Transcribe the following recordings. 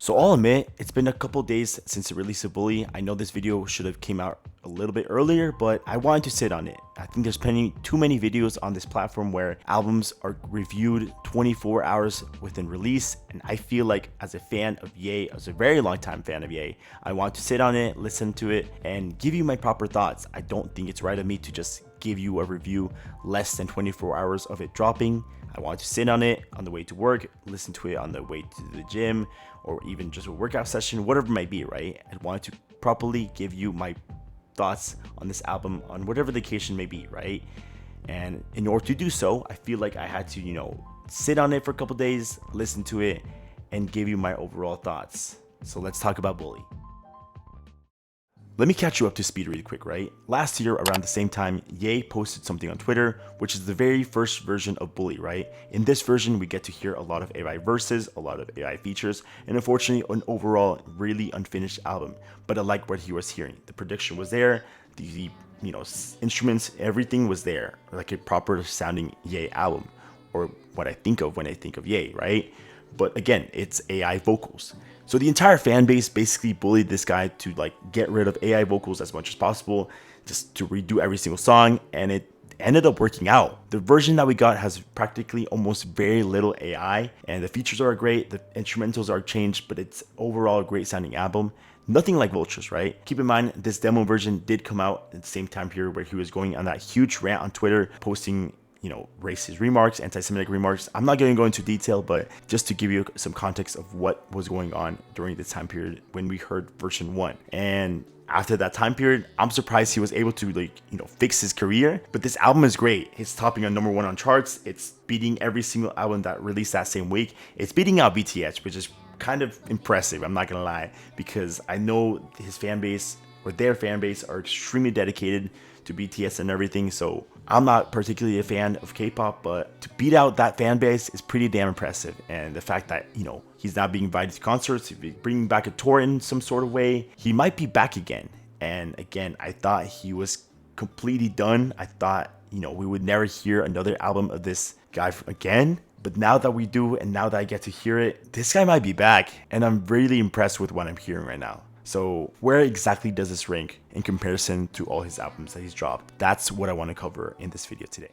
So I'll admit, it's been a couple days since the release of Bully. I know this video should have came out a little bit earlier, but I wanted to sit on it. I think there's too many videos on this platform where albums are reviewed 24 hours within release, and I feel like as a fan of Ye, as a very long time fan of Ye, I want to sit on it, listen to it, and give you my proper thoughts. I don't think it's right of me to just give you a review less than 24 hours of it dropping. I want to sit on it on the way to work, listen to it on the way to the gym, or even just a workout session, whatever it might be, right? I want to properly give you my thoughts on this album on whatever the occasion may be, right? And in order to do so, I feel like I had to, sit on it for a couple days, listen to it, and give you my overall thoughts. So let's talk about Bully. Let me catch you up to speed really quick, right? Last year, around the same time, Ye posted something on Twitter, which is the very first version of Bully, right? In this version, we get to hear a lot of AI verses, a lot of AI features, and unfortunately, an overall really unfinished album. But I like what he was hearing. The production was there, the instruments, everything was there, like a proper sounding Ye album, or what I think of when I think of Ye, right? But again, it's AI vocals. So the entire fan base basically bullied this guy to get rid of AI vocals as much as possible, just to redo every single song, and it ended up working out. The version that we got has practically almost very little AI, and the features are great, the instrumentals are changed, but it's overall a great sounding album. Nothing like Vultures, right? Keep in mind, this demo version did come out at the same time period where he was going on that huge rant on Twitter, posting racist remarks, anti-Semitic remarks. I'm not going to go into detail, but just to give you some context of what was going on during this time period when we heard version 1. And after that time period, I'm surprised he was able to fix his career. But this album is great. It's topping on #1 on charts. It's beating every single album that released that same week. It's beating out BTS, which is kind of impressive, I'm not gonna lie, because I know his fan base, or their fan base, are extremely dedicated to BTS and everything. So I'm not particularly a fan of K-pop, but to beat out that fan base is pretty damn impressive. And the fact that, he's not being invited to concerts, he's bringing back a tour in some sort of way, he might be back again. And again, I thought he was completely done. I thought, we would never hear another album of this guy again. But now that we do, and now that I get to hear it, this guy might be back. And I'm really impressed with what I'm hearing right now. So where exactly does this rank in comparison to all his albums that he's dropped? That's what I want to cover in this video today.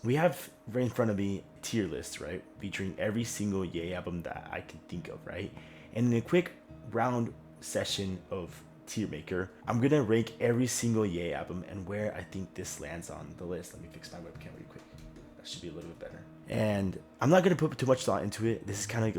We have right in front of me a tier list, right? Featuring every single Ye album that I can think of, right? And in a quick round session of tier maker, I'm gonna rank every single Ye album and where I think this lands on the list. Let me fix my webcam really quick. That should be a little bit better. And I'm not gonna put too much thought into it. This is kind of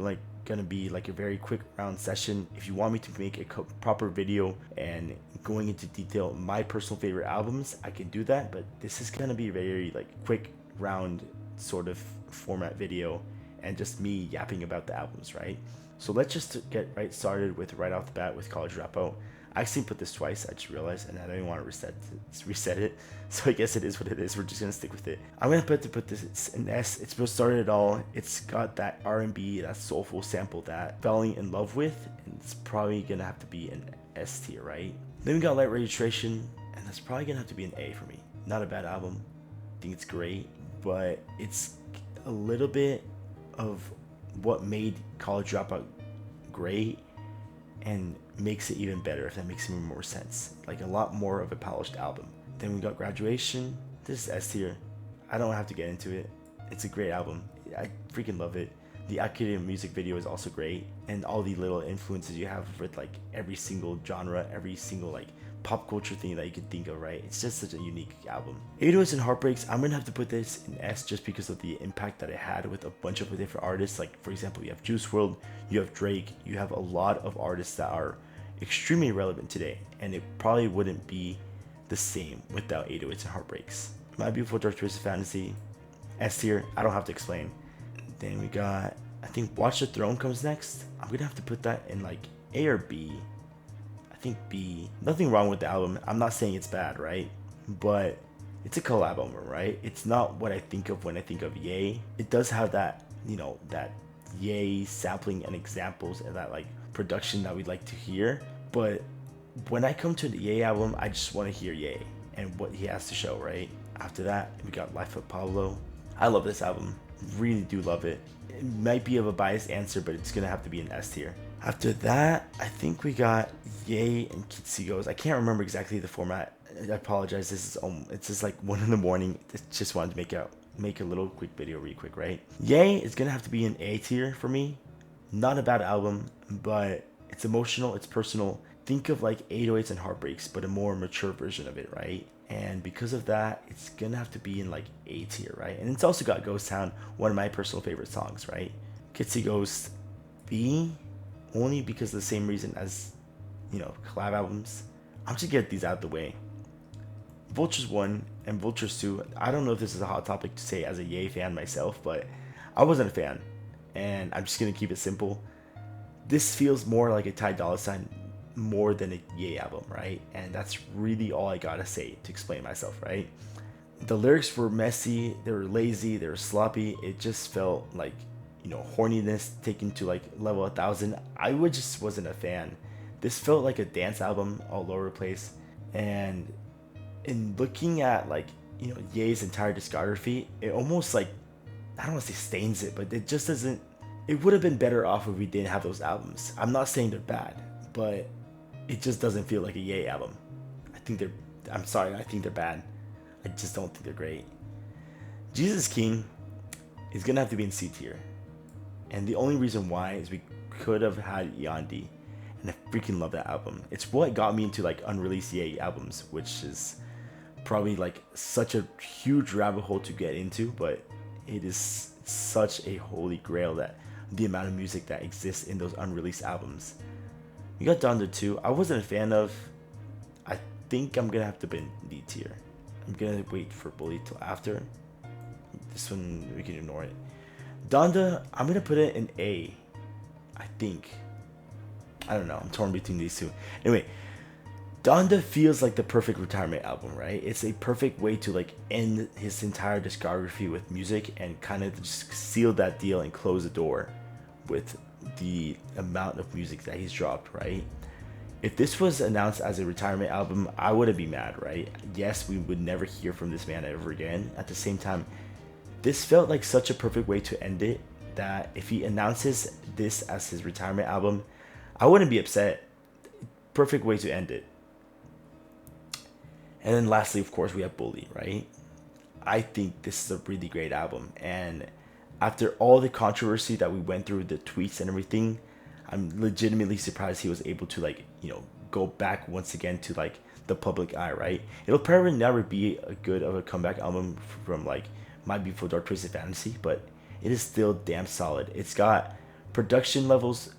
gonna be a very quick round session. If you want me to make a proper video and going into detail my personal favorite albums, I can do that, but this is gonna be a very quick round sort of format video and just me yapping about the albums, right? So let's just get right started with right off the bat with College Dropout. I actually put this twice, I just realized, and I don't even want to reset it. So I guess it is what it is. We're just gonna stick with it. I'm gonna put this, it's an S. It's supposed to start it all. It's got that R&B, that soulful sample that falling in love with, and it's probably gonna have to be an S tier, right? Then we got Light Registration, and that's probably gonna have to be an A for me. Not a bad album. I think it's great, but it's a little bit of what made College Dropout great and makes it even better, if that makes even more sense. A lot more of a polished album. Then we got Graduation. This is S tier. I don't have to get into it. It's a great album. I freaking love it. The Akira music video is also great, and all the little influences you have with every single genre, every single pop culture thing that you could think of, right? It's just such a unique album. 808s and Heartbreaks, I'm gonna have to put this in S just because of the impact that it had with a bunch of different artists. For example, you have Juice WRLD, you have Drake, you have a lot of artists that are extremely relevant today, and it probably wouldn't be the same without 808s and Heartbreaks. My Beautiful Dark Twisted Fantasy, S tier, I don't have to explain. Then we got, I think Watch the Throne comes next. I'm gonna have to put that in A or B. I think B. Nothing wrong with the album. I'm not saying it's bad, right? But it's a collab album, right? It's not what I think of when I think of Ye. It does have that, that Ye sampling and examples and that production that we'd like to hear. But when I come to the Ye album, I just want to hear Ye and what he has to show, right? After that, we got Life of Pablo. I love this album. Really do love it. It might be of a biased answer, but it's gonna have to be an S tier. After that, I think we got Yay and Kitsigos. I can't remember exactly the format. I apologize. This is it's just like 1 in the morning. Just wanted to make a little quick video real quick, right? Yay is gonna have to be an A tier for me. Not a bad album, but it's emotional, it's personal. Think of like 808s and Heartbreaks, but a more mature version of it, right? And because of that, it's gonna have to be in like A tier, right? And it's also got Ghost Town, one of my personal favorite songs, right? Kitsy Ghost B, only because of the same reason as, collab albums. I'm just gonna get these out of the way. Vultures 1 and Vultures 2, I don't know if this is a hot topic to say as a Ye fan myself, but I wasn't a fan. And I'm just gonna keep it simple. This feels more like a Ty Dolla $ign more than a Ye album, right? And that's really all I gotta say to explain myself, right? The lyrics were messy, they were lazy, they were sloppy. It just felt like, horniness taken to like level 1000. Just wasn't a fan. This felt like a dance album all over the place. And in looking at like, Ye's entire discography, it almost like, I don't want to say stains it, but it just doesn't. It would have been better off if we didn't have those albums. I'm not saying they're bad, but it just doesn't feel like a Ye album. I'm sorry, I think they're bad. I just don't think they're great. Jesus King is gonna have to be in C tier, and the only reason why is we could have had Yandhi, and I freaking love that album. It's what got me into like unreleased Ye albums, which is probably like such a huge rabbit hole to get into, but it is such a holy grail that the amount of music that exists in those unreleased albums. You got Donda 2. I wasn't a fan of. I think I'm gonna have to be in D tier. I'm gonna wait for Bully till after. This one we can ignore it. Donda, I'm gonna put it in A. I think. I don't know. I'm torn between these two. Anyway, Donda feels like the perfect retirement album, right? It's a perfect way to like end his entire discography with music and kind of just seal that deal and close the door with the amount of music that he's dropped, right? If this was announced as a retirement album, I wouldn't be mad, right? Yes, we would never hear from this man ever again. At the same time, this felt like such a perfect way to end it that if he announces this as his retirement album, I wouldn't be upset. Perfect way to end it. And then lastly, of course, we have Bully, right? I think this is a really great album. And after all the controversy that we went through, the tweets and everything, I'm legitimately surprised he was able to like, go back once again to like the public eye, right? It'll probably never be a good of a comeback album from like My Beautiful Dark Twisted Fantasy, but it is still damn solid. It's got production levels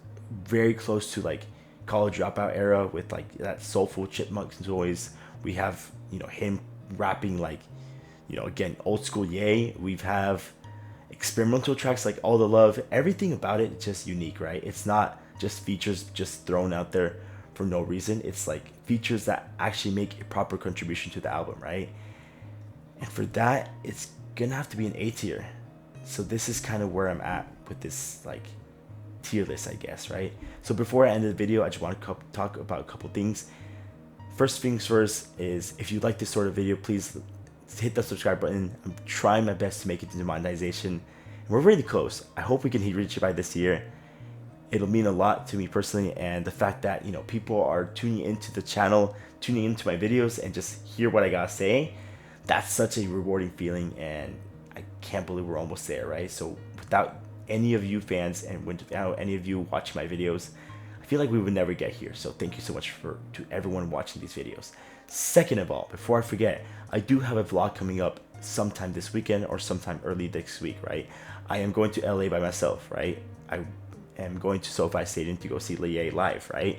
very close to like College Dropout era with like that soulful Chipmunks noise. We have, him rapping like, again, old school Ye. We have experimental tracks like All the Love. Everything about it is just unique, right? It's not just features just thrown out there for no reason. It's like features that actually make a proper contribution to the album, right? And for that, it's gonna have to be an A tier. So this is kind of where I'm at with this like tier list, I guess, right? So before I end the video, I just want to talk about a couple things. First things first is if you like this sort of video, please hit the subscribe button. I'm trying my best to make it into monetization. And we're really close. I hope we can reach it by this year. It'll mean a lot to me personally, and the fact that people are tuning into the channel, tuning into my videos, and just hear what I gotta say, that's such a rewarding feeling, and I can't believe we're almost there, right? So without any of you fans and without any of you watching my videos, I feel like we would never get here. So thank you so much to everyone watching these videos. Second of all, before I forget, I do have a vlog coming up sometime this weekend or sometime early next week, right? I am going to LA by myself, right? I am going to SoFi Stadium to go see Ye live, right?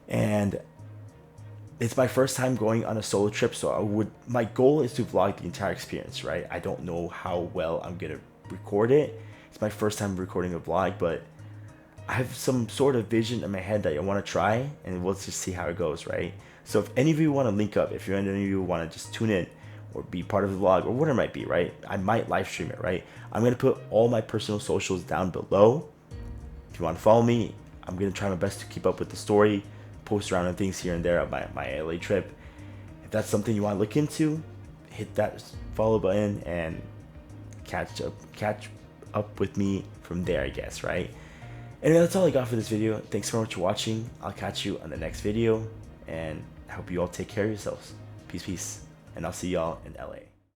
And it's my first time going on a solo trip, so my goal is to vlog the entire experience, right? I don't know how well I'm gonna record it. It's my first time recording a vlog, but I have some sort of vision in my head that I want to try, and we'll just see how it goes, right? So if any of you want to link up, if any of you want to just tune in or be part of the vlog or whatever it might be, right? I might live stream it, right? I'm going to put all my personal socials down below. If you want to follow me, I'm going to try my best to keep up with the story, post around things here and there of my LA trip. If that's something you want to look into, hit that follow button and catch up with me from there, I guess, right? Anyway, that's all I got for this video. Thanks so much for watching. I'll catch you on the next video, and I hope you all take care of yourselves. Peace, and I'll see y'all in LA.